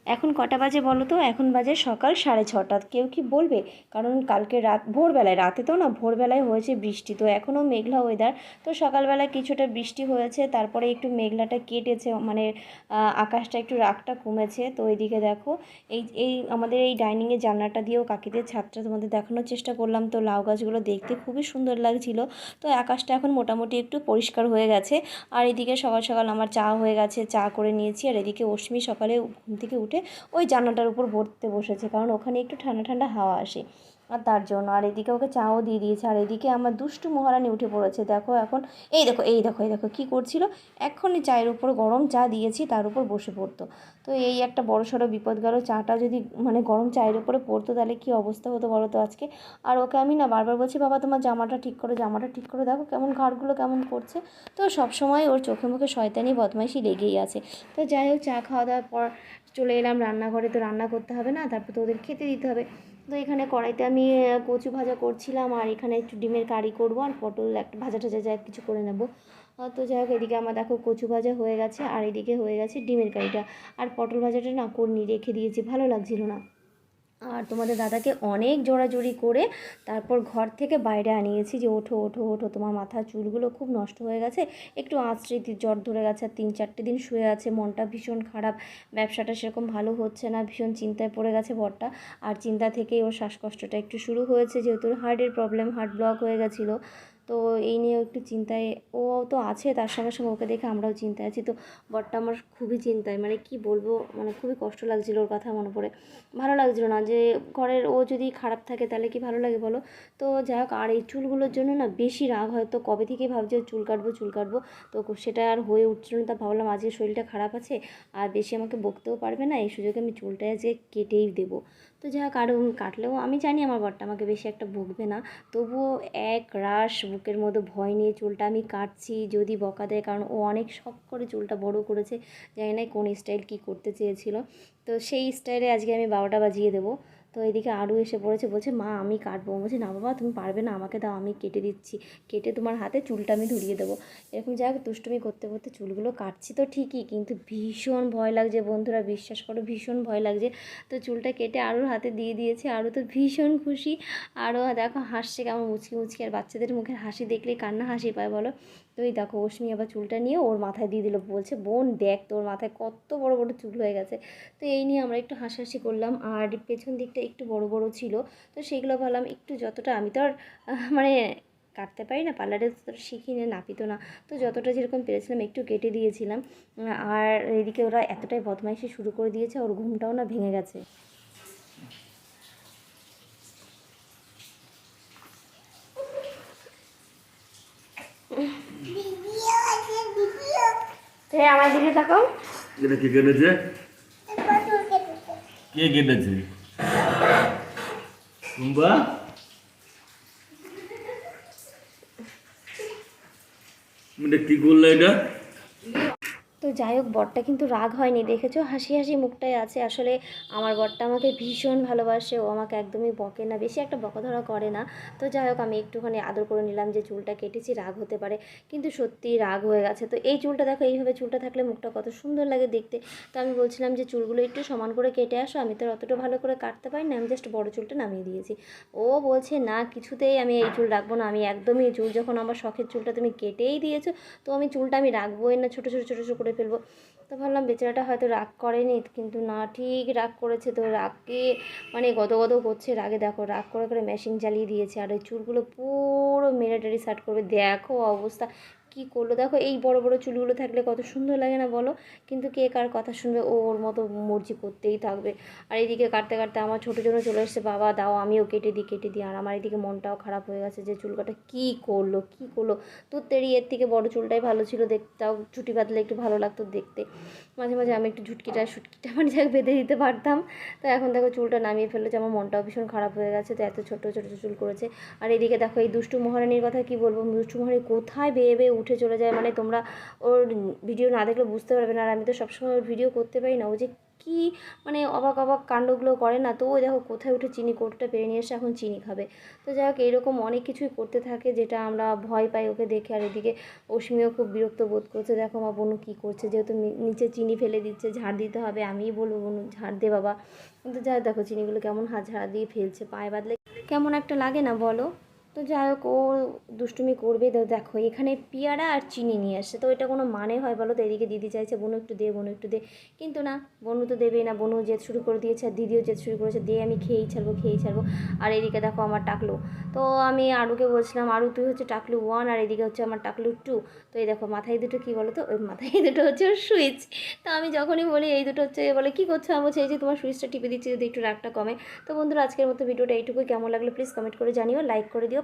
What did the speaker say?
এখন কটা বাজে বলো তো? এখন বাজে সকাল 6:30। কেউ কি বলবে? কারণ কালকে রাত ভোরবেলায়, রাতে তো না, ভোরবেলায় হয়েছে বৃষ্টি, তো এখনও মেঘলা ওয়েদার। তো সকালবেলায় কিছুটা বৃষ্টি হয়েছে, তারপরে একটু মেঘলাটা কেটেছে, মানে আকাশটা একটু রাগটা কমেছে। তো এইদিকে দেখো, এই এই আমাদের এই ডাইনিংয়ের জানলাটা দিয়েও কাকিদের ছাদটা তোমাদের দেখানোর চেষ্টা করলাম। তো লাউ গাছগুলো দেখতে খুবই সুন্দর লাগছিল। তো আকাশটা এখন মোটামুটি একটু পরিষ্কার হয়ে গেছে। আর এদিকে সকাল সকাল আমার চা হয়ে গেছে, চা করে নিয়েছি। আর এদিকে অশ্মি সকালে ঘুম থেকে উঠে ওই জানলাটার উপর পড়তে বসেছে, কারণ ওখানে একটু ঠান্ডা ঠান্ডা হাওয়া আসে, আর তার জন্য। আর এদিকে ওকে চাও দিয়ে দিয়েছে। আর এদিকে আমার দুষ্টু মহারানী উঠে পড়েছে, দেখো এখন, এই দেখো এই দেখো এই দেখো কী করছিল। এক্ষুনি চায়ের উপর গরম চা দিয়েছি, তার উপর বসে পড়তো। তো এই একটা বড় সড়ো বিপদ গেল, চাটা যদি মানে গরম চায়ের উপরে পড়তো তাহলে কী অবস্থা হতো বলো তো আজকে। আর ওকে আমি না বারবার বলছি, বাবা তোমার জামাটা ঠিক করো, জামাটা ঠিক করে, দেখো কেমন ঘাড়গুলো কেমন করছে। তো সবসময় ওর চোখে মুখে শয়তানি বদমাইশি লেগেই আছে। তো যাই হোক, চা খাওয়া দাওয়ার পর চলে এলাম রান্নাঘরে। তো রান্না করতে হবে না, তারপর তো ওদের খেতে দিতে হবে। তো এখানে কড়াইতে আমি কচু ভাজা করছিলাম, আর এখানে একটু ডিমের কারি করব, আর পটল একটা ভাজা টাজা যা কিছু করে নেব। তো যাই হোক, এদিকে আমার দেখো কচু ভাজা হয়ে গেছে, আর এদিকে হয়ে গেছে ডিমের কারিটা। আর পটল ভাজাটা না করিনি, রেখে দিয়েছি, ভালো লাগছিল না। আর তোমাদের দাদাকে অনেক জোরাজুরি করে তারপর ঘর থেকে বাইরে আনিয়েছি, যে ওঠো ওঠো ওঠো, তোমার মাথার চুলগুলো খুব নষ্ট হয়ে গেছে, একটু আঁচড়ে জ্বর ধরে গেছে, আর 3-4 দিন শুয়ে আছে, মনটা ভীষণ খারাপ, ব্যবসাটা সেরকম ভালো হচ্ছে না, ভীষণ চিন্তায় পড়ে গেছে বরটা। আর চিন্তা থেকেই ওর শ্বাসকষ্টটা একটু শুরু হয়েছে, যেহেতু হার্টের প্রবলেম, হার্ট ব্লক হয়ে গেছিলো। তো এই নিয়েও একটু চিন্তায় ও তো আছে, তার সঙ্গে সঙ্গে ওকে দেখে আমরাও চিন্তায় আছি। তো বরটা আমার খুবই চিন্তায়, মানে কি বলবো, মানে খুবই কষ্ট লাগছিলো ওর কথা মনে পড়ে, ভালো লাগছিলো না। যে ঘরের ও যদি খারাপ থাকে তাহলে কি ভালো লাগে বলো। তো যাই হোক, আর এই চুলগুলোর জন্য না বেশি রাগ, হয়তো কবে থেকেই ভাবছি চুল কাটবো চুল কাটবো, তো সেটা আর হয়ে উঠছিল না। তা ভাবলাম আজকে শরীরটা খারাপ আছে, আর বেশি আমাকে বকতেও পারবে না, এই সুযোগে আমি চুলটা আজকে কেটেই দেবো। তো যাই হোক, আর কাটলেও আমি জানি আমার বরটা আমাকে বেশি একটা বকবে না, তবুও এক রাশ বুকের মধ্যে ভয় নিয়ে চুলটা আমি কাটছি, যদি বকা দেয়, কারণ ও অনেক শখ করে চুলটা বড় করেছে, জানি না কোন স্টাইল কী করতে চেয়েছিল। তো সেই স্টাইলে আজকে আমি 12টা বাজিয়ে দেবো। তো এদিকে আরও এসে পড়েছে, বলছে মা আমি কাটবো, বলছি না বাবা তুমি পারবে না, আমাকে দাও, আমি কেটে দিচ্ছি, কেটে তোমার হাতে চুলটা আমি ধরিয়ে দেবো। এরকম যাই হোক, দুষ্টুমি করতে করতে চুলগুলো কাটছি তো ঠিকই, কিন্তু ভীষণ ভয় লাগছে বন্ধুরা, বিশ্বাস করো ভীষণ ভয় লাগছে। তো চুলটা কেটে আরোর হাতে দিয়ে দিয়েছে, আরও তো ভীষণ খুশি। আরও দেখো হাসছে কেমন মুচকি মুচকি, আর বাচ্চাদের মুখের হাসি দেখলেই কান্না হাসি পায় বলো। তো এই দেখো অশ্মি আবার চুলটা নিয়ে ওর মাথায় দিয়ে দিল, বলছে বোন দেখ তোর মাথায় কত বড় বড় চুল হয়ে গেছে। তো এই নিয়ে আমরা একটু হাসাহাসি করলাম। আর পেছন দিকটা একটু বড় বড় ছিল, তো সেগুলো ভাবলাম একটু, যতটা আমি তো আর মানে কাটতে পারি না, পার্লারে তো শিখি না, নাপিত না, তো যতটা যেরকম পেরেছিলাম একটু কেটে দিয়েছিলাম। আর এদিকে ওরা এতটাই বদমাইশি শুরু করে দিয়েছে, ওর ঘুমটাও না ভেঙে গেছে। আমার দিকে তাকাও। এটা কে কেটেছে? কে কেটেছে? কুম্বা? এটা কি করলে এটা? তো যাই হোক, বরটা কিন্তু রাগ হয়নি, দেখেছো হাসি হাসি মুখটাই আছে। আসলে আমার বরটা আমাকে ভীষণ ভালোবাসে, ও আমাকে একদমই বকে না, বেশি একটা বকাধরা করে না। তো যাই হোক, আমি একটুখানি আদর করে নিলাম, যে চুলটা কেটেছি রাগ হতে পারে, কিন্তু সত্যিই রাগ হয়ে গেছে। তো এই চুলটা দেখো, এইভাবে চুলটা থাকলে মুখটা কত সুন্দর লাগে দেখতে। তো আমি বলছিলাম যে চুলগুলো একটু সমান করে কেটে আসো, আমি তো অতটা ভালো করে কাটতে পারি না, আমি জাস্ট বড় চুলটা নামিয়ে দিয়েছি। ও বলছে না কিছুতেই আমি এই চুল রাখবো না, আমি একদমই চুল, যখন আমার শখের চুলটা তুমি কেটেই দিয়েছো, তো আমি চুলটা আমি রাখবোই না, ছোটো ছোটো ছোটো ছোটো করে ফেলবো। তো ভাবলাম বেচারাটা হয়তো রাগ করেনি, কিন্তু না ঠিক রাগ করেছে। তো রাগে মানে গদগদ করছে রাগে, দেখো রাগ করে করে মেশিন চালিয়ে দিয়েছে, আর ওই চুলগুলো পুরো মেরে সার্ট করবে, দেখো অবস্থা কী করলো। দেখো এই বড় বড় চুলগুলো থাকলে কত সুন্দর লাগে না বলো, কিন্তু কে কার কথা শুনবে, ও ওর মতো মর্জি করতেই থাকবে। আর এইদিকে কাটতে কাটতে আমার ছোটো জন্য চলে এসছে, বাবা দাও আমিও কেটে দিই। আর আমার এদিকে মনটাও খারাপ হয়ে গেছে, যে চুল কাটা কী করলো। তো তেরি এর থেকে বড় চুলটাই ভালো ছিল দেখতে, তাও ছুটি বাঁধলে একটু ভালো লাগতো দেখতে। মাঝে মাঝে আমি একটু সুটকিটা মানে যাক বেঁধে দিতে পারতাম। তো এখন দেখো চুলটা নামিয়ে ফেলেছে, আমার মনটাও ভীষণ খারাপ হয়ে গেছে, তো এত ছোটো ছোটো চুল করেছে। আর এদিকে দেখো এই দুষ্টু মহারানীর কথা কি বলবো, দুষ্টু মহারানী কোথায় বেয়ে বেয়ে উঠে চলে যায়, মানে তোমরা ওর ভিডিও না দেখলে বুঝতে পারবে না। আর আমি তো সবসময় ওর ভিডিও করতে পারি না, ও যে কি মানে অবাক অবাক কাণ্ডগুলো করে না। তো ওই দেখো কোথায় উঠে চিনি কৌটোটা পেরে নিয়ে এসে এখন চিনি খাবে। তো যাই হোক এরকম অনেক কিছুই করতে থাকে যেটা আমরা ভয় পাই ওকে দেখে। আর এদিকে অশ্মিও খুব বিরক্ত বোধ করছে, দেখো আমার বোনু কী করছে, যেহেতু নিচে চিনি ফেলে দিচ্ছে, ঝাড় দিতে হবে, আমিই বলবো বোনু ঝাড় দে বাবা। কিন্তু যাই হোক দেখো চিনিগুলো কেমন হাত ঝাড়া দিয়ে ফেলছে, পায়ে বাঁধলে কেমন একটা লাগে না বলো। তো যাই হোক ও দুষ্টুমি করবে। তো দেখো এখানে পেয়ারা আর চিনি নিয়ে আসছে, তো এটা কোনো মানে হয় বলো। তো এদিকে দিদি চাইছে বোনু একটু দে, বোনু একটু দে, কিন্তু না, বোনু তো দেবেই না। বোনু জেদ শুরু করে দিয়েছে আর দিদিও জেদ শুরু করেছে, দে আমি খেয়েই ছাড়বো, খেয়েই ছাড়বো। আর এদিকে দেখো আমার টাকলু। তো আমি আরুকে বলছিলাম আরু তুই হচ্ছে টাকলু 1 আর এদিকে হচ্ছে আমার টাকলু 2। তো এই দেখো মাথায় দুটো কী বলো তো, ওই মাথায় দুটো হচ্ছে ওর সুইচ। তো আমি যখনই বলি এই দুটো হচ্ছে, বলে কী করছো, আমি বলছি এই যে তোমার সুইচটা টিপে দিচ্ছি যদি একটু রাগটা কমে। তো বন্ধুরা আজকের মতো ভিডিওটা এইটুকুই। কেমন লাগলো প্লিজ কমেন্ট করে জানিও, লাইক করে দিও।